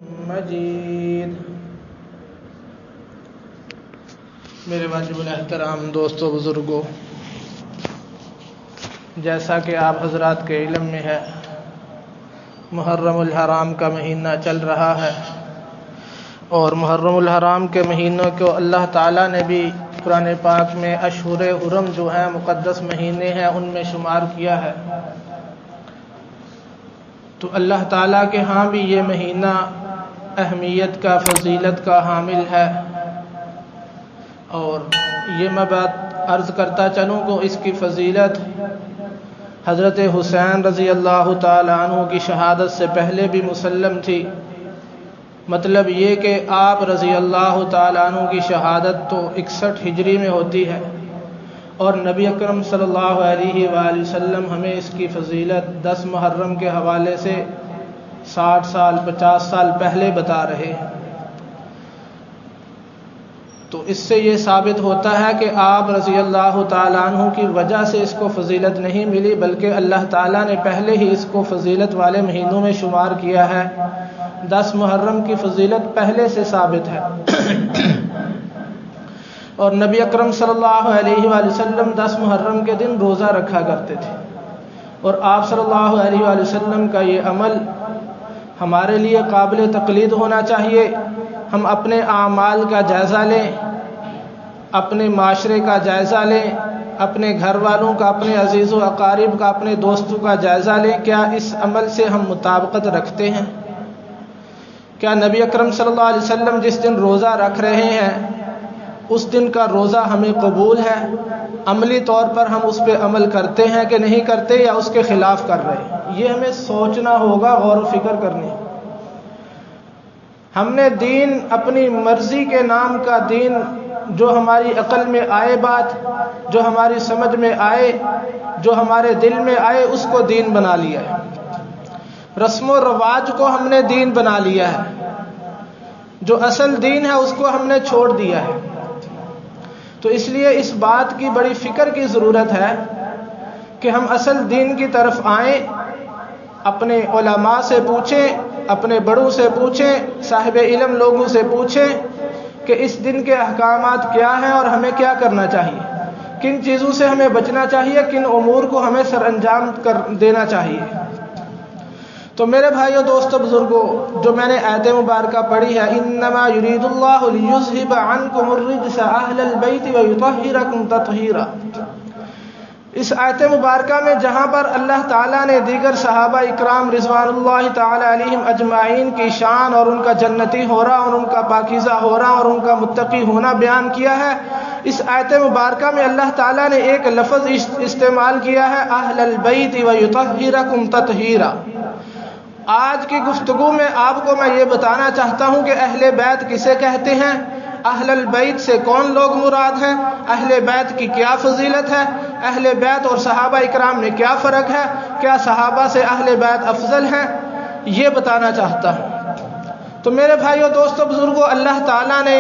مجید۔ میرے واجب الاحترام دوستوں بزرگوں، جیسا کہ آپ حضرات کے علم میں ہے، محرم الحرام کا مہینہ چل رہا ہے، اور محرم الحرام کے مہینوں کو اللہ تعالیٰ نے بھی قرآن پاک میں اشہر حرم جو ہیں مقدس مہینے ہیں ان میں شمار کیا ہے۔ تو اللہ تعالیٰ کے ہاں بھی یہ مہینہ اہمیت کا، فضیلت کا حامل ہے، اور یہ میں بات عرض کرتا چلوں کہ اس کی فضیلت حضرت حسین رضی اللہ تعالیٰ عنہ کی شہادت سے پہلے بھی مسلم تھی۔ مطلب یہ کہ آپ رضی اللہ تعالیٰ عنہ کی شہادت تو 61 ہجری میں ہوتی ہے، اور نبی اکرم صلی اللہ علیہ وآلہ وسلم ہمیں اس کی فضیلت 10 محرم کے حوالے سے 60 سال 50 سال پہلے بتا رہے ہیں۔ تو اس سے یہ ثابت ہوتا ہے کہ آپ رضی اللہ تعالیٰ عنہ کی وجہ سے اس کو فضیلت نہیں ملی، بلکہ اللہ تعالیٰ نے پہلے ہی اس کو فضیلت والے مہینوں میں شمار کیا ہے۔ 10 محرم کی فضیلت پہلے سے ثابت ہے، اور نبی اکرم صلی اللہ علیہ وآلہ وسلم 10 محرم کے دن روزہ رکھا کرتے تھے، اور آپ صلی اللہ علیہ وآلہ وسلم کا یہ عمل ہمارے لیے قابل تقلید ہونا چاہیے۔ ہم اپنے اعمال کا جائزہ لیں، اپنے معاشرے کا جائزہ لیں، اپنے گھر والوں کا، اپنے عزیز و اقارب کا، اپنے دوستوں کا جائزہ لیں۔ کیا اس عمل سے ہم مطابقت رکھتے ہیں؟ کیا نبی اکرم صلی اللہ علیہ وسلم جس دن روزہ رکھ رہے ہیں اس دن کا روزہ ہمیں قبول ہے؟ عملی طور پر ہم اس پہ عمل کرتے ہیں کہ نہیں کرتے، یا اس کے خلاف کر رہے ہیں؟ یہ ہمیں سوچنا ہوگا، غور و فکر کرنی۔ ہم نے دین اپنی مرضی کے نام کا دین، جو ہماری عقل میں آئے بات، جو ہماری سمجھ میں آئے، جو ہمارے دل میں آئے، اس کو دین بنا لیا ہے۔ رسم و رواج کو ہم نے دین بنا لیا ہے، جو اصل دین ہے اس کو ہم نے چھوڑ دیا ہے۔ تو اس لیے اس بات کی بڑی فکر کی ضرورت ہے کہ ہم اصل دین کی طرف آئیں، اپنے علماء سے پوچھیں، اپنے بڑوں سے پوچھیں، صاحب علم لوگوں سے پوچھیں کہ اس دن کے احکامات کیا ہیں اور ہمیں کیا کرنا چاہیے، کن چیزوں سے ہمیں بچنا چاہیے، کن امور کو ہمیں سر انجام کر دینا چاہیے۔ تو میرے بھائیو، دوستو، بزرگوں، جو میں نے آیت مبارکہ پڑھی ہے، انما یرید اللہ لیذھب عنکم الرجس اہل البیت ویطہرکم تطہیرا، اس آیت مبارکہ میں جہاں پر اللہ تعالیٰ نے دیگر صحابہ اکرام رضوان اللہ تعالی علیہم اجمعین کی شان اور ان کا جنتی ہونا اور ان کا پاکیزہ ہونا اور ان کا متقی ہونا بیان کیا ہے، اس آیت مبارکہ میں اللہ تعالیٰ نے ایک لفظ استعمال کیا ہے، اہل البیت ویطہرکم تطہیرا۔ آج کی گفتگو میں آپ کو میں یہ بتانا چاہتا ہوں کہ اہل بیت کسے کہتے ہیں، اہل البیت سے کون لوگ مراد ہیں، اہل بیت کی کیا فضیلت ہے، اہل بیت اور صحابہ اکرام میں کیا فرق ہے، کیا صحابہ سے اہل بیت افضل ہیں، یہ بتانا چاہتا ہوں۔ تو میرے بھائیو، دوستو، بزرگوں، اللہ تعالیٰ نے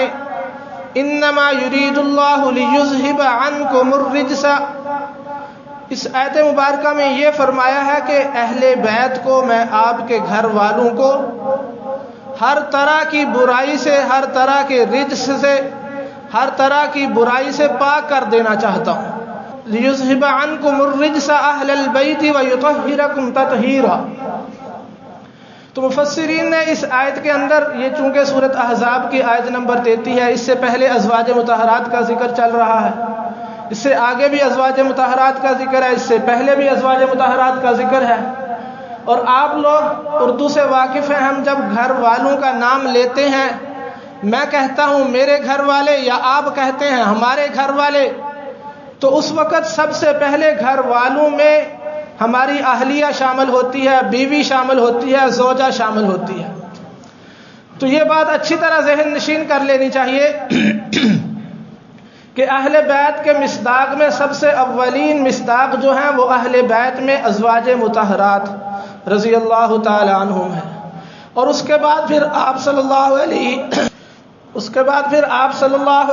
انما یرید اللہ لیذھب عنکم الرجس، اس آیت مبارکہ میں یہ فرمایا ہے کہ اہل بیت کو، میں آپ کے گھر والوں کو ہر طرح کی برائی سے، ہر طرح کے رجس سے، ہر طرح کی برائی سے پاک کر دینا چاہتا ہوں۔ لیذھب عنکم الرجس اہل البیت ویطہرکم تطہیرا۔ تو مفسرین نے اس آیت کے اندر، یہ چونکہ سورۃ احزاب کی آیت نمبر 33 ہے، اس سے پہلے ازواج مطہرات کا ذکر چل رہا ہے، اس سے آگے بھی ازواج مطہرات کا ذکر ہے، اس سے پہلے بھی ازواج مطہرات کا ذکر ہے، اور آپ لوگ اردو سے واقف ہیں۔ ہم جب گھر والوں کا نام لیتے ہیں، میں کہتا ہوں میرے گھر والے، یا آپ کہتے ہیں ہمارے گھر والے، تو اس وقت سب سے پہلے گھر والوں میں ہماری اہلیہ شامل ہوتی ہے، بیوی شامل ہوتی ہے، زوجہ شامل ہوتی ہے۔ تو یہ بات اچھی طرح ذہن نشین کر لینی چاہیے کہ اہل بیت کے مصداق میں سب سے اولین مصداق جو ہیں وہ اہل بیت میں ازواج مطہرات رضی اللہ تعالی عنہم ہیں، اور اس کے بعد پھر آپ صلی اللہ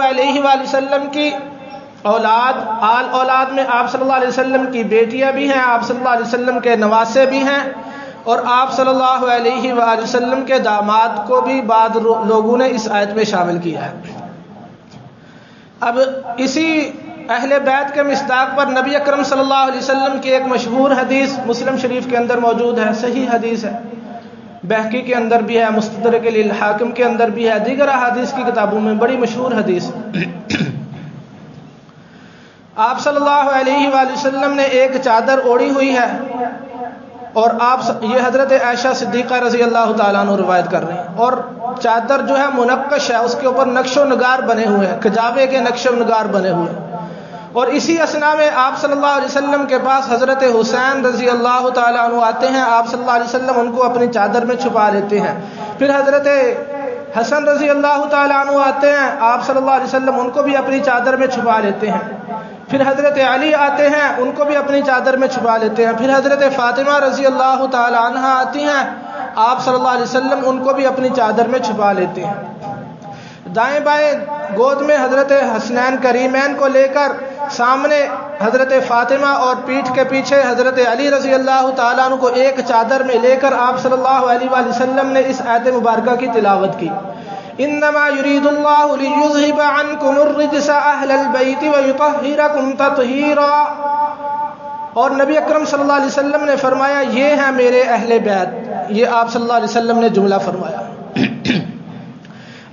علیہ وآلہ وسلم کی اولاد، اولاد میں آپ صلی اللہ علیہ وسلم کی بیٹیاں بھی ہیں، آپ صلی اللہ علیہ وسلم کے نواسے بھی ہیں، اور آپ صلی اللہ علیہ وآلہ وسلم کے داماد کو بھی بعض لوگوں نے اس آیت میں شامل کیا ہے۔ اب اسی اہل بیت کے مصداق پر نبی اکرم صلی اللہ علیہ وسلم کی ایک مشہور حدیث مسلم شریف کے اندر موجود ہے، صحیح حدیث ہے، بہقی کے اندر بھی ہے، مستدرک للحاکم کے اندر بھی ہے، دیگر احادیث کی کتابوں میں بڑی مشہور حدیث۔ آپ صلی اللہ علیہ وآلہ وسلم نے ایک چادر اوڑھی ہوئی ہے، اور یہ حضرت عائشہ صدیقہ رضی اللہ تعالیٰ عنہ روایت کر رہے ہیں، اور چادر جو ہے منقش ہے، اس کے اوپر نقش و نگار بنے ہوئے ہیں، کجاوے کے نقش و نگار بنے ہوئے ہیں۔ اور اسی اثنا میں آپ صلی اللہ علیہ وسلم کے پاس حضرت حسین رضی اللہ تعالیٰ عنہ آتے ہیں، آپ صلی اللہ علیہ وسلم ان کو اپنی چادر میں چھپا لیتے ہیں۔ پھر حضرت حسن رضی اللہ تعالیٰ عنہ آتے ہیں، آپ صلی اللہ علیہ وسلم ان کو بھی اپنی چادر میں چھپا لیتے ہیں۔ پھر حضرت علی آتے ہیں، ان کو بھی اپنی چادر میں چھپا لیتے ہیں۔ پھر حضرت فاطمہ رضی اللہ تعالیٰ عنہ آتی ہیں، آپ صلی اللہ علیہ وسلم ان کو بھی اپنی چادر میں چھپا لیتے ہیں۔ دائیں بائیں گود میں حضرت حسنین کریمین کو لے کر سامنے حضرت فاطمہ اور پیٹھ کے پیچھے حضرت علی رضی اللہ تعالیٰ عنہ کو ایک چادر میں لے کر آپ صلی اللہ علیہ وآلہ وسلم نے اس آیت مبارکہ کی تلاوت کی، انما یرید اللہ لیذہب عنکم الرجس اہل البیت ویطہرکم تطہیرا۔ اور نبی اکرم صلی اللہ علیہ وسلم نے فرمایا یہ ہیں میرے اہل بیت، یہ آپ صلی اللہ علیہ وسلم نے جملہ فرمایا۔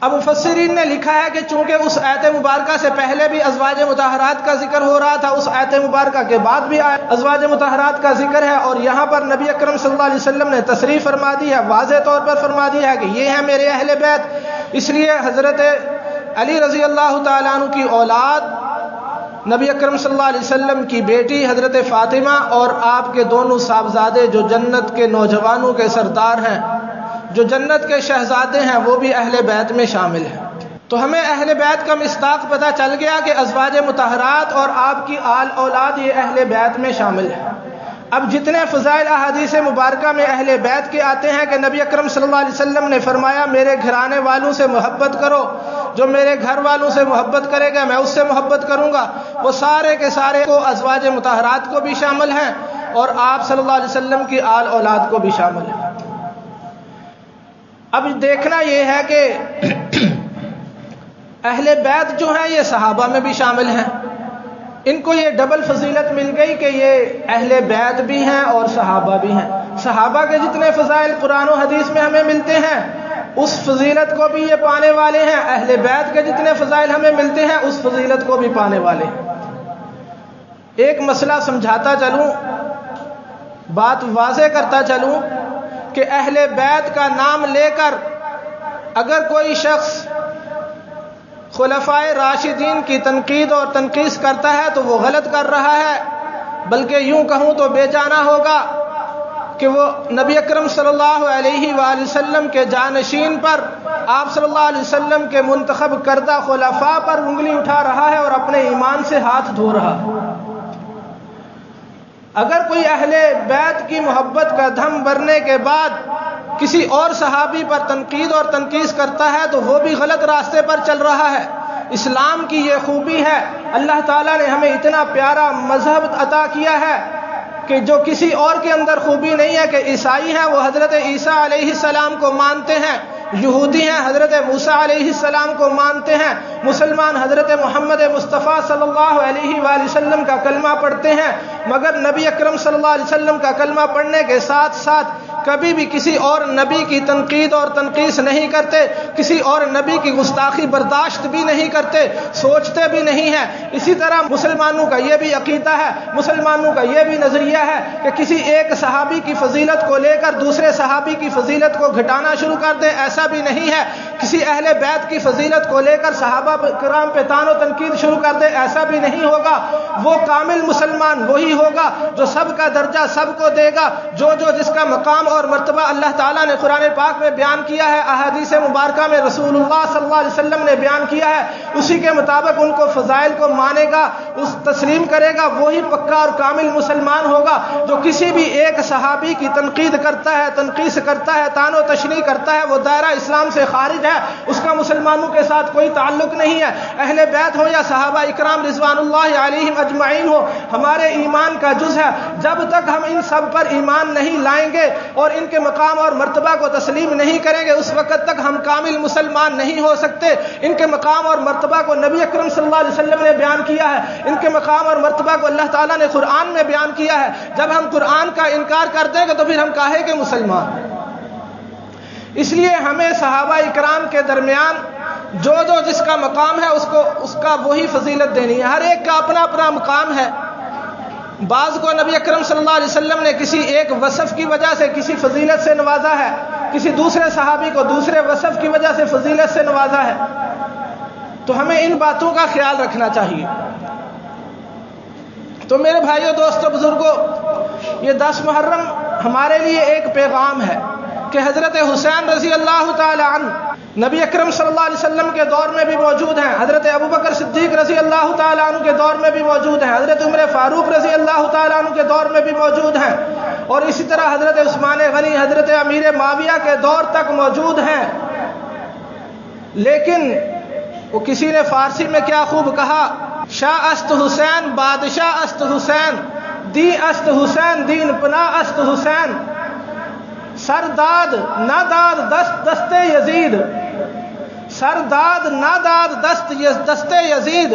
اب مفسرین نے لکھا ہے کہ چونکہ اس آیت مبارکہ سے پہلے بھی ازواج مطہرات کا ذکر ہو رہا تھا، اس آیت مبارکہ کے بعد بھی ازواج مطہرات کا ذکر ہے، اور یہاں پر نبی اکرم صلی اللہ علیہ وسلم نے تصریح فرما دی ہے، واضح طور پر فرما دی ہے کہ یہ ہیں میرے اہل بیت۔ اس لیے حضرت علی رضی اللہ تعالیٰ عنہ کی اولاد، نبی اکرم صلی اللہ علیہ وسلم کی بیٹی حضرت فاطمہ اور آپ کے دونوں صاحبزادے جو جنت کے نوجوانوں کے سردار ہیں، جو جنت کے شہزادے ہیں، وہ بھی اہل بیت میں شامل ہیں۔ تو ہمیں اہل بیت کا مصداق پتہ چل گیا کہ ازواج مطہرات اور آپ کی آل اولاد یہ اہل بیت میں شامل ہیں۔ اب جتنے فضائل احادیث مبارکہ میں اہل بیت کے آتے ہیں کہ نبی اکرم صلی اللہ علیہ وسلم نے فرمایا میرے گھرانے والوں سے محبت کرو، جو میرے گھر والوں سے محبت کرے گا میں اس سے محبت کروں گا، وہ سارے کے سارے کو ازواج مطہرات کو بھی شامل ہیں اور آپ صلی اللہ علیہ وسلم کی آل اولاد کو بھی شامل ہیں۔ اب دیکھنا یہ ہے کہ اہل بیت جو ہیں یہ صحابہ میں بھی شامل ہیں، ان کو یہ ڈبل فضیلت مل گئی کہ یہ اہل بیت بھی ہیں اور صحابہ بھی ہیں۔ صحابہ کے جتنے فضائل قرآن و حدیث میں ہمیں ملتے ہیں اس فضیلت کو بھی یہ پانے والے ہیں، اہل بیت کے جتنے فضائل ہمیں ملتے ہیں اس فضیلت کو بھی پانے والے ہیں۔ ایک مسئلہ سمجھاتا چلوں، بات واضح کرتا چلوں کہ اہل بیت کا نام لے کر اگر کوئی شخص خلفائے راشدین کی تنقید اور تنقیص کرتا ہے تو وہ غلط کر رہا ہے، بلکہ یوں کہوں تو بے جانا ہوگا کہ وہ نبی اکرم صلی اللہ علیہ وآلہ وسلم کے جانشین پر، آپ صلی اللہ علیہ وسلم کے منتخب کردہ خلفاء پر انگلی اٹھا رہا ہے اور اپنے ایمان سے ہاتھ دھو رہا ہے۔ اگر کوئی اہل بیت کی محبت کا دھم بھرنے کے بعد کسی اور صحابی پر تنقید اور تنقیص کرتا ہے تو وہ بھی غلط راستے پر چل رہا ہے۔ اسلام کی یہ خوبی ہے، اللہ تعالیٰ نے ہمیں اتنا پیارا مذہب عطا کیا ہے کہ جو کسی اور کے اندر خوبی نہیں ہے، کہ عیسائی ہیں وہ حضرت عیسیٰ علیہ السلام کو مانتے ہیں، یہودی ہیں حضرت موسیٰ علیہ السلام کو مانتے ہیں، مسلمان حضرت محمد مصطفیٰ صلی اللہ علیہ وآلہ وسلم کا کلمہ پڑھتے ہیں، مگر نبی اکرم صلی اللہ علیہ وسلم کا کلمہ پڑھنے کے ساتھ ساتھ کبھی بھی کسی اور نبی کی تنقید اور تنقیص نہیں کرتے، کسی اور نبی کی گستاخی برداشت بھی نہیں کرتے، سوچتے بھی نہیں ہیں۔ اسی طرح مسلمانوں کا یہ بھی عقیدہ ہے، مسلمانوں کا یہ بھی نظریہ ہے کہ کسی ایک صحابی کی فضیلت کو لے کر دوسرے صحابی کی فضیلت کو گھٹانا شروع کر دیں، ایسا بھی نہیں ہے۔ کسی اہل بیت کی فضیلت کو لے کر صحابہ کرام پہ طعن و تنقید شروع کر دیں، ایسا بھی نہیں ہوگا۔ وہ کامل مسلمان وہی ہوگا جو سب کا درجہ سب کو دے گا، جو جس کا مقام اور مرتبہ اللہ تعالیٰ نے قرآن پاک میں بیان کیا ہے، احادیث مبارکہ میں رسول اللہ صلی اللہ علیہ وسلم نے بیان کیا ہے، اسی کے مطابق ان کو فضائل کو مانے گا، اس تسلیم کرے گا، وہی پکا اور کامل مسلمان ہوگا۔ جو کسی بھی ایک صحابی کی تنقید کرتا ہے، تنقیص کرتا ہے، طعن و تشنیع کرتا ہے، وہ دائرہ اسلام سے خارج ہے، اس کا مسلمانوں کے ساتھ کوئی تعلق نہیں ہے۔ اہل بیت ہو یا صحابہ اکرام رضوان اللہ علیہم اجمعین ہو، ہمارے ایمان کا جز ہے۔ جب تک ہم ان سب پر ایمان نہیں لائیں گے اور ان کے مقام اور مرتبہ کو تسلیم نہیں کریں گے اس وقت تک ہم کامل مسلمان نہیں ہو سکتے۔ ان کے مقام اور مرتبہ کو نبی اکرم صلی اللہ علیہ وسلم نے بیان کیا ہے، ان کے مقام اور مرتبہ کو اللہ تعالیٰ نے قرآن میں بیان کیا ہے۔ جب ہم قرآن کا انکار کر دیں گے تو پھر ہم کاہے کے مسلمان؟ اس لیے ہمیں صحابہ اکرام کے درمیان جو جس کا مقام ہے اس کا وہی فضیلت دینی ہے۔ ہر ایک کا اپنا اپنا مقام ہے۔ بعض کو نبی اکرم صلی اللہ علیہ وسلم نے کسی ایک وصف کی وجہ سے کسی فضیلت سے نوازا ہے، کسی دوسرے صحابی کو دوسرے وصف کی وجہ سے فضیلت سے نوازا ہے، تو ہمیں ان باتوں کا خیال رکھنا چاہیے۔ تو میرے بھائیوں، دوستوں، بزرگوں، یہ 10 محرم ہمارے لیے ایک پیغام ہے کہ حضرت حسین رضی اللہ تعالی عنہ نبی اکرم صلی اللہ علیہ وسلم کے دور میں بھی موجود ہیں، حضرت ابوبکر صدیق رضی اللہ تعالی عنہ کے دور میں بھی موجود ہیں، حضرت عمر فاروق رضی اللہ تعالی عنہ کے دور میں بھی موجود ہیں، اور اسی طرح حضرت عثمان غنی، حضرت امیر معاویہ کے دور تک موجود ہیں۔ لیکن وہ کسی نے فارسی میں کیا خوب کہا، شاہ است حسین بادشاہ است حسین، دی است حسین دین پناہ است حسین، سرداد نہ داد دست یزید، سرداد نہ داد دست یزید،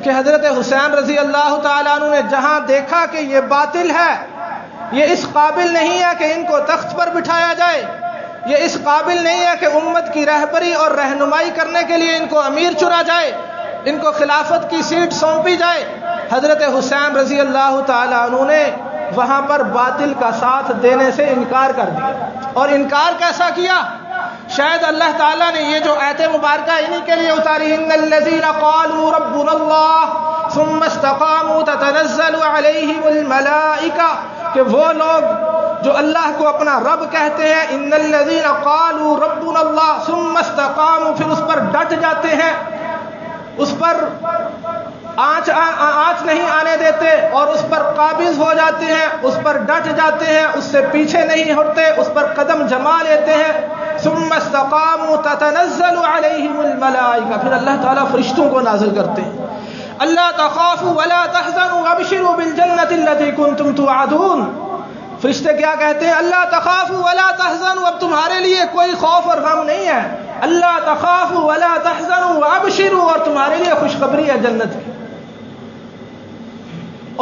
کہ حضرت حسین رضی اللہ تعالیٰ عنہ نے جہاں دیکھا کہ یہ باطل ہے، یہ اس قابل نہیں ہے کہ ان کو تخت پر بٹھایا جائے، یہ اس قابل نہیں ہے کہ امت کی رہبری اور رہنمائی کرنے کے لیے ان کو امیر چنا جائے، ان کو خلافت کی سیٹ سونپی جائے، حضرت حسین رضی اللہ تعالیٰ عنہ نے وہاں پر باطل کا ساتھ دینے سے انکار کر دیا۔ اور انکار کیسا کیا؟ شاید اللہ تعالیٰ نے یہ جو آیت مبارکہ انہی کے لیے اتاری، ان الذین قالوا ربنا اللہ ثم استقاموا تتنزل علیہم الملائکہ، کہ وہ لوگ جو اللہ کو اپنا رب کہتے ہیں، ان الذین قالوا ربنا اللہ ثم استقاموا، پھر اس پر ڈٹ جاتے ہیں، اس پر آنچ نہیں آنے دیتے اور اس پر قابض ہو جاتے ہیں، اس پر ڈٹ جاتے ہیں، اس سے پیچھے نہیں ہٹتے، اس پر قدم جما لیتے ہیں، ثم استقاموا تتنزل علیہم الملائکہ، پھر اللہ تعالیٰ فرشتوں کو نازل کرتے ہیں، اللہ تخافوا ولا تحزنوا وابشروا بالجنۃ التي كنتم توعدون۔ فرشتے کیا کہتے ہیں؟ اللہ تخافوا ولا تحزنوا، اب تمہارے لیے کوئی خوف اور غم نہیں ہے، اللہ تخافوا ولا تحزنوا وابشروا، اور تمہارے لیے خوشخبری ہے جنت کی۔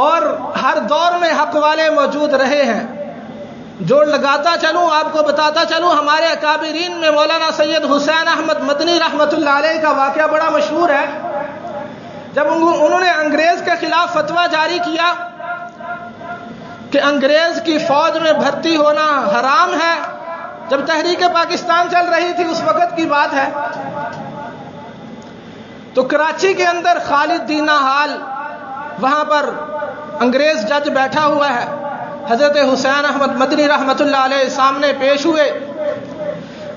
اور ہر دور میں حق والے موجود رہے ہیں۔ جوڑ لگاتا چلوں، آپ کو بتاتا چلوں، ہمارے اکابرین میں مولانا سید حسین احمد مدنی رحمۃ اللہ علیہ کا واقعہ بڑا مشہور ہے۔ جب انہوں نے انگریز کے خلاف فتویٰ جاری کیا کہ انگریز کی فوج میں بھرتی ہونا حرام ہے، جب تحریک پاکستان چل رہی تھی اس وقت کی بات ہے، تو کراچی کے اندر خالد دینا حال، وہاں پر انگریز جج بیٹھا ہوا ہے، حضرت حسین احمد مدنی رحمۃ اللہ علیہ سامنے پیش ہوئے۔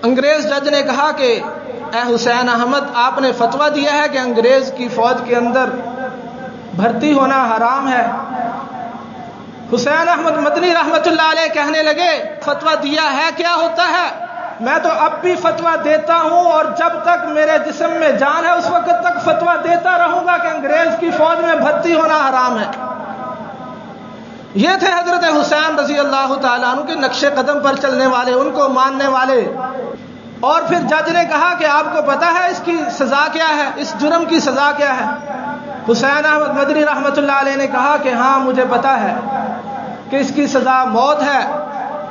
انگریز جج نے کہا کہ اے حسین احمد، آپ نے فتویٰ دیا ہے کہ انگریز کی فوج کے اندر بھرتی ہونا حرام ہے۔ حسین احمد مدنی رحمۃ اللہ علیہ کہنے لگے، فتویٰ دیا ہے کیا ہوتا ہے؟ میں تو اب بھی فتویٰ دیتا ہوں، اور جب تک میرے جسم میں جان ہے اس وقت تک فتویٰ دیتا رہوں گا کہ انگریز کی فوج میں بھرتی ہونا حرام ہے۔ یہ تھے حضرت حسین رضی اللہ تعالیٰ عنہ کے نقش قدم پر چلنے والے، ان کو ماننے والے۔ اور پھر جج نے کہا کہ آپ کو پتہ ہے اس کی سزا کیا ہے، اس جرم کی سزا کیا ہے؟ حسین احمد مدنی رحمۃ اللہ علیہ نے کہا کہ ہاں مجھے پتہ ہے کہ اس کی سزا موت ہے،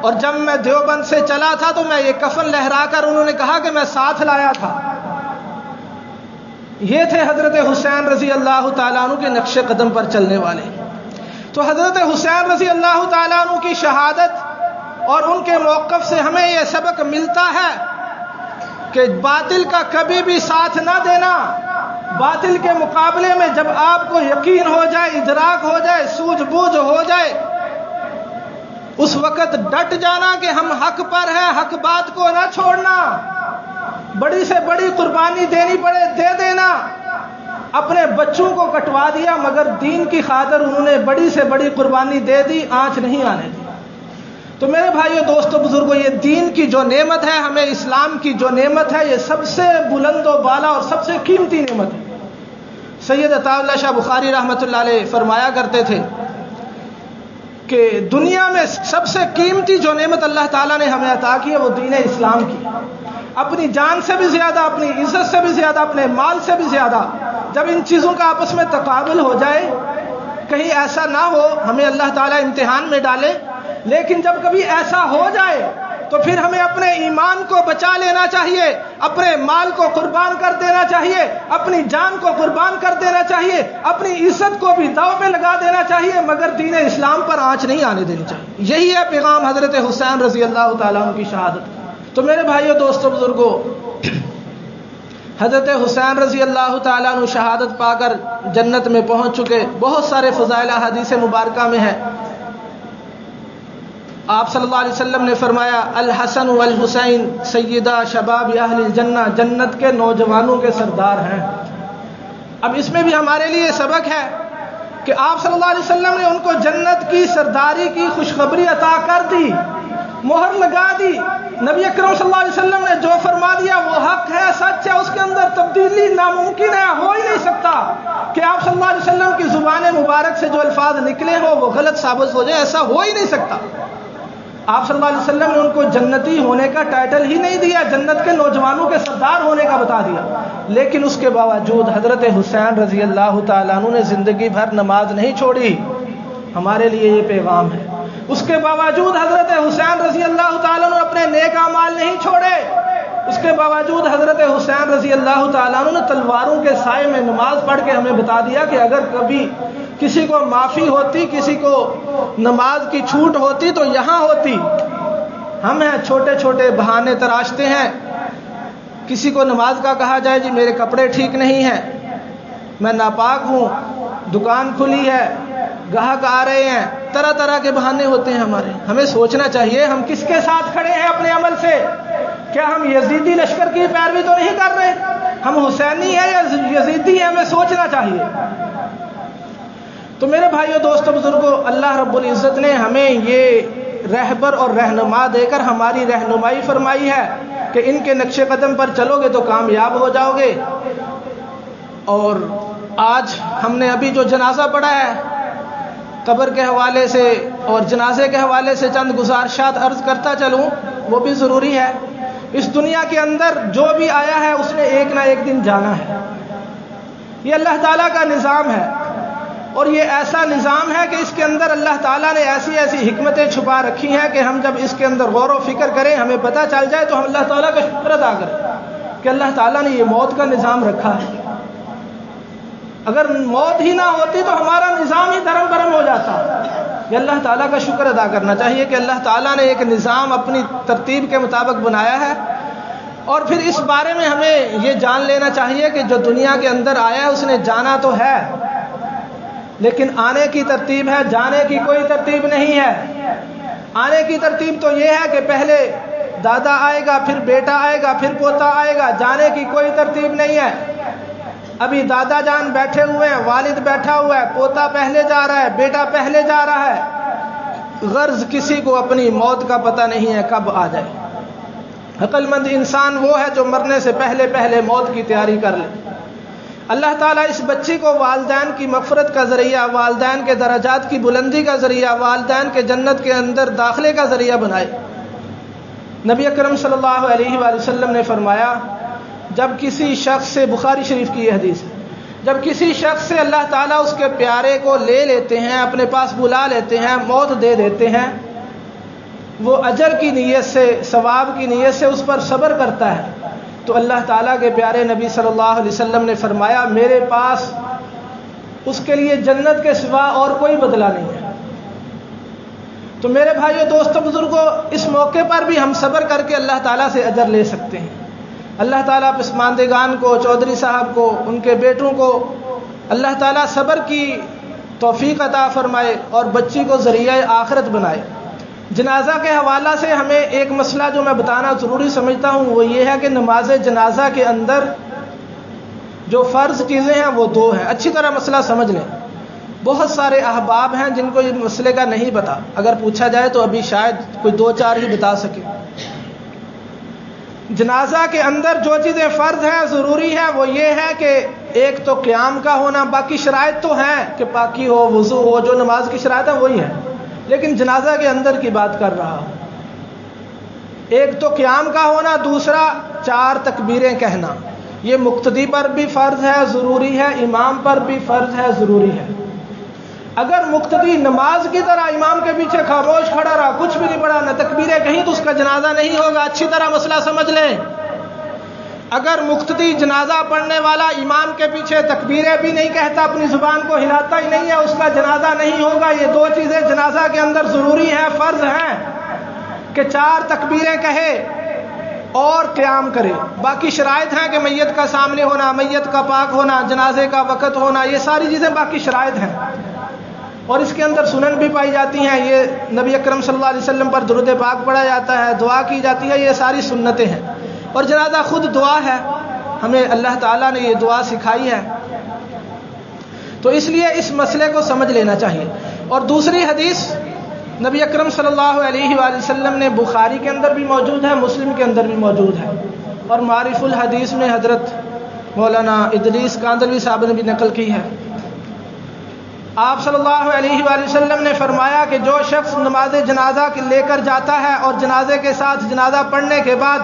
اور جب میں دیوبند سے چلا تھا تو میں یہ کفن لہرا کر، انہوں نے کہا کہ میں ساتھ لایا تھا۔ یہ تھے حضرت حسین رضی اللہ تعالیٰ عنہ کے نقش قدم پر چلنے والے۔ تو حضرت حسین رضی اللہ تعالیٰ عنہ کی شہادت اور ان کے موقف سے ہمیں یہ سبق ملتا ہے کہ باطل کا کبھی بھی ساتھ نہ دینا، باطل کے مقابلے میں جب آپ کو یقین ہو جائے، ادراک ہو جائے، سوجھ بوجھ ہو جائے، اس وقت ڈٹ جانا کہ ہم حق پر ہیں، حق بات کو نہ چھوڑنا، بڑی سے بڑی قربانی دینی پڑے دے دینا۔ اپنے بچوں کو کٹوا دیا مگر دین کی خاطر انہوں نے بڑی سے بڑی قربانی دے دی، آنچ نہیں آنے دی۔ تو میرے بھائیو، دوستو، بزرگوں، یہ دین کی جو نعمت ہے، ہمیں اسلام کی جو نعمت ہے، یہ سب سے بلند و بالا اور سب سے قیمتی نعمت ہے۔ سید عطا اللہ شاہ بخاری رحمۃ اللہ علیہ فرمایا کرتے تھے کہ دنیا میں سب سے قیمتی جو نعمت اللہ تعالیٰ نے ہمیں عطا کی ہے وہ دین اسلام کی. اپنی جان سے بھی زیادہ، اپنی عزت سے بھی زیادہ، اپنے مال سے بھی زیادہ. جب ان چیزوں کا آپس میں تقابل ہو جائے، کہیں ایسا نہ ہو ہمیں اللہ تعالیٰ امتحان میں ڈالے، لیکن جب کبھی ایسا ہو جائے تو پھر ہمیں اپنے ایمان کو بچا لینا چاہیے، اپنے مال کو قربان کر دینا چاہیے، اپنی جان کو قربان کر دینا چاہیے، اپنی عزت کو بھی داؤ پہ لگا دینا چاہیے، مگر دین اسلام پر آنچ نہیں آنے دینی چاہیے. یہی ہے پیغام حضرت حسین رضی اللہ تعالیٰ عنہ کی شہادت. تو میرے بھائیوں، دوستوں، بزرگوں، حضرت حسین رضی اللہ تعالیٰ عنہ شہادت پا کر جنت میں پہنچ چکے. بہت سارے فضائل حدیث مبارکہ میں ہیں. آپ صلی اللہ علیہ وسلم نے فرمایا الحسن والحسین سیدہ شباب اہل الجنہ، جنت کے نوجوانوں کے سردار ہیں. اب اس میں بھی ہمارے لیے سبق ہے کہ آپ صلی اللہ علیہ وسلم نے ان کو جنت کی سرداری کی خوشخبری عطا کر دی، مہر لگا دی. نبی اکرم صلی اللہ علیہ وسلم نے جو فرما دیا وہ حق ہے، سچ ہے، اس کے اندر تبدیلی ناممکن ہے، ہو ہی نہیں سکتا کہ آپ صلی اللہ علیہ وسلم کی زبان مبارک سے جو الفاظ نکلے ہو وہ غلط ثابت ہو جائے، ایسا ہو ہی نہیں سکتا. آپ صلی اللہ علیہ وسلم نے ان کو جنتی ہونے کا ٹائٹل ہی نہیں دیا، جنت کے نوجوانوں کے سردار ہونے کا بتا دیا. لیکن اس کے باوجود حضرت حسین رضی اللہ تعالیٰ عنہ نے زندگی بھر نماز نہیں چھوڑی. ہمارے لیے یہ پیغام ہے. اس کے باوجود حضرت حسین رضی اللہ تعالیٰ عنہ اپنے نیک اعمال نہیں چھوڑے. اس کے باوجود حضرت حسین رضی اللہ تعالیٰ عنہ نے تلواروں کے سائے میں نماز پڑھ کے ہمیں بتا دیا کہ اگر کبھی کسی کو معافی ہوتی، کسی کو نماز کی چھوٹ ہوتی تو یہاں ہوتی. ہم ہیں چھوٹے چھوٹے بہانے تراشتے ہیں. کسی کو نماز کا کہا جائے جی میرے کپڑے ٹھیک نہیں ہیں، میں ناپاک ہوں، دکان کھلی ہے، گاہک آ رہے ہیں، طرح طرح کے بہانے ہوتے ہیں ہمارے. ہمیں سوچنا چاہیے ہم کس کے ساتھ کھڑے ہیں اپنے عمل سے. کیا ہم یزیدی لشکر کی پیروی تو نہیں کر رہے؟ ہم حسینی ہیں یا یزیدی ہیں؟ ہمیں سوچنا چاہیے. تو میرے بھائیوں، دوستوں، بزرگوں، اللہ رب العزت نے ہمیں یہ رہبر اور رہنما دے کر ہماری رہنمائی فرمائی ہے کہ ان کے نقش قدم پر چلو گے تو کامیاب ہو جاؤ گے. اور آج ہم نے ابھی جو جنازہ پڑھا ہے، قبر کے حوالے سے اور جنازے کے حوالے سے چند گزارشات عرض کرتا چلوں، وہ بھی ضروری ہے. اس دنیا کے اندر جو بھی آیا ہے اس نے ایک نہ ایک دن جانا ہے. یہ اللہ تعالیٰ کا نظام ہے، اور یہ ایسا نظام ہے کہ اس کے اندر اللہ تعالیٰ نے ایسی ایسی حکمتیں چھپا رکھی ہیں کہ ہم جب اس کے اندر غور و فکر کریں، ہمیں پتہ چل جائے تو ہم اللہ تعالیٰ کا شکر ادا کریں کہ اللہ تعالیٰ نے یہ موت کا نظام رکھا ہے. اگر موت ہی نہ ہوتی تو ہمارا نظام ہی دھرم برم ہو جاتا. یہ اللہ تعالیٰ کا شکر ادا کرنا چاہیے کہ اللہ تعالیٰ نے ایک نظام اپنی ترتیب کے مطابق بنایا ہے. اور پھر اس بارے میں ہمیں یہ جان لینا چاہیے کہ جو دنیا کے اندر آیا ہے اس نے جانا تو ہے، لیکن آنے کی ترتیب ہے، جانے کی کوئی ترتیب نہیں ہے. آنے کی ترتیب تو یہ ہے کہ پہلے دادا آئے گا، پھر بیٹا آئے گا، پھر پوتا آئے گا. جانے کی کوئی ترتیب نہیں ہے. ابھی دادا جان بیٹھے ہوئے ہیں، والد بیٹھا ہوا ہے، پوتا پہلے جا رہا ہے، بیٹا پہلے جا رہا ہے. غرض کسی کو اپنی موت کا پتہ نہیں ہے کب آ جائے. عقل مند انسان وہ ہے جو مرنے سے پہلے پہلے موت کی تیاری کر لے. اللہ تعالیٰ اس بچی کو والدین کی مغفرت کا ذریعہ، والدین کے درجات کی بلندی کا ذریعہ، والدین کے جنت کے اندر داخلے کا ذریعہ بنائے. نبی اکرم صلی اللہ علیہ وآلہ وسلم نے فرمایا، جب کسی شخص سے، بخاری شریف کی یہ حدیث ہے، جب کسی شخص سے اللہ تعالیٰ اس کے پیارے کو لے لیتے ہیں، اپنے پاس بلا لیتے ہیں، موت دے دیتے ہیں، وہ اجر کی نیت سے، ثواب کی نیت سے اس پر صبر کرتا ہے، تو اللہ تعالیٰ کے پیارے نبی صلی اللہ علیہ وسلم نے فرمایا میرے پاس اس کے لیے جنت کے سوا اور کوئی بدلہ نہیں ہے. تو میرے بھائیوں، دوستوں، بزرگوں، اس موقع پر بھی ہم صبر کر کے اللہ تعالیٰ سے اجر لے سکتے ہیں. اللہ تعالیٰ پسماندگان کو، چودھری صاحب کو، ان کے بیٹوں کو اللہ تعالیٰ صبر کی توفیق عطا فرمائے اور بچی کو ذریعہ آخرت بنائے. جنازہ کے حوالہ سے ہمیں ایک مسئلہ جو میں بتانا ضروری سمجھتا ہوں وہ یہ ہے کہ نماز جنازہ کے اندر جو فرض چیزیں ہیں وہ دو ہیں. اچھی طرح مسئلہ سمجھ لیں. بہت سارے احباب ہیں جن کو اس مسئلے کا نہیں پتہ، اگر پوچھا جائے تو ابھی شاید کوئی دو چار ہی بتا سکے. جنازہ کے اندر جو چیزیں فرض ہیں، ضروری ہیں، وہ یہ ہے کہ ایک تو قیام کا ہونا. باقی شرائط تو ہیں کہ پاکی ہو، وضو ہو، جو نماز کی شرائط ہیں وہی ہیں. لیکن جنازہ کے اندر کی بات کر رہا ہوں۔ ایک تو قیام کا ہونا، دوسرا 4 تکبیریں کہنا۔ یہ مقتدی پر بھی فرض ہے، ضروری ہے، امام پر بھی فرض ہے، ضروری ہے۔ اگر مقتدی نماز کی طرح امام کے پیچھے خاموش کھڑا رہا، کچھ بھی نہیں پڑھا، نہ تکبیریں کہیں، تو اس کا جنازہ نہیں ہوگا۔ اچھی طرح مسئلہ سمجھ لیں۔ اگر مقتدی جنازہ پڑھنے والا امام کے پیچھے تکبیریں بھی نہیں کہتا، اپنی زبان کو ہلاتا ہی نہیں ہے، اس کا جنازہ نہیں ہوگا۔ یہ 2 چیزیں جنازہ کے اندر ضروری ہیں، فرض ہیں کہ 4 تکبیریں کہے اور قیام کرے۔ باقی شرائط ہیں کہ میت کا سامنے ہونا، میت کا پاک ہونا، جنازے کا وقت ہونا، یہ ساری چیزیں باقی شرائط ہیں، اور اس کے اندر سنن بھی پائی جاتی ہیں۔ یہ نبی اکرم صلی اللہ علیہ وسلم پر درود پاک پڑھا جاتا ہے، دعا کی جاتی ہے، یہ ساری سنتیں ہیں، اور جنازہ خود دعا ہے، ہمیں اللہ تعالیٰ نے یہ دعا سکھائی ہے۔ تو اس لیے اس مسئلے کو سمجھ لینا چاہیے۔ اور دوسری حدیث نبی اکرم صلی اللہ علیہ وآلہ وسلم نے بخاری کے اندر بھی موجود ہے، مسلم کے اندر بھی موجود ہے، اور معارف الحدیث میں حضرت مولانا ادریس کاندلوی صاحب نے بھی نقل کی ہے۔ آپ صلی اللہ علیہ وآلہ وسلم نے فرمایا کہ جو شخص نماز جنازہ لے کر جاتا ہے اور جنازے کے ساتھ جنازہ پڑھنے کے بعد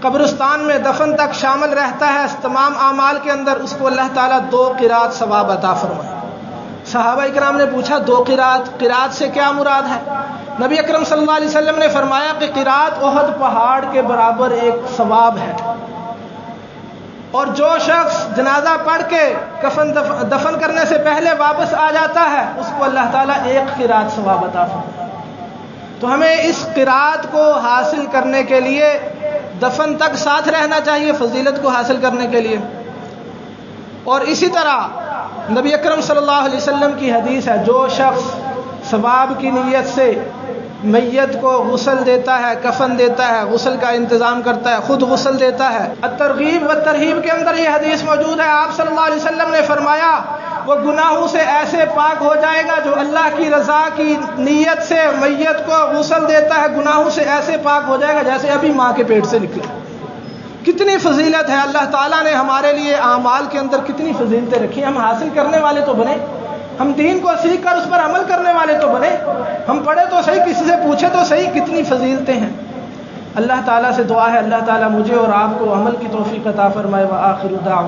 قبرستان میں دفن تک شامل رہتا ہے، اس تمام اعمال کے اندر اس کو اللہ تعالیٰ 2 قرات ثواب عطا فرمائے۔ صحابہ اکرام نے پوچھا 2 قرات، قرات سے کیا مراد ہے؟ نبی اکرم صلی اللہ علیہ وسلم نے فرمایا کہ قرات احد پہاڑ کے برابر ایک ثواب ہے، اور جو شخص جنازہ پڑھ کے دفن کرنے سے پہلے واپس آ جاتا ہے، اس کو اللہ تعالیٰ 1 قرات ثواب عطا فرمائے۔ تو ہمیں اس قرات کو حاصل کرنے کے لیے دفن تک ساتھ رہنا چاہیے، فضیلت کو حاصل کرنے کے لیے۔ اور اسی طرح نبی اکرم صلی اللہ علیہ وسلم کی حدیث ہے، جو شخص ثواب کی نیت سے میت کو غسل دیتا ہے، کفن دیتا ہے، غسل کا انتظام کرتا ہے، خود غسل دیتا ہے۔ الترغیب والترہیب کے اندر یہ حدیث موجود ہے، آپ صلی اللہ علیہ وسلم نے فرمایا وہ گناہوں سے ایسے پاک ہو جائے گا، جو اللہ کی رضا کی نیت سے میت کو غسل دیتا ہے، گناہوں سے ایسے پاک ہو جائے گا جیسے ابھی ماں کے پیٹ سے نکلا۔ کتنی فضیلت ہے! اللہ تعالیٰ نے ہمارے لیے اعمال کے اندر کتنی فضیلتیں رکھی، ہم حاصل کرنے والے تو بنے، ہم دین کو سیکھ کر اس پر عمل کرنے والے تو بنے، ہم پڑھے تو صحیح، کسی سے پوچھے تو صحیح، کتنی فضیلتیں ہیں۔ اللہ تعالیٰ سے دعا ہے اللہ تعالیٰ مجھے اور آپ کو عمل کی توفیق عطا فرمائے۔ وآخر دعوانا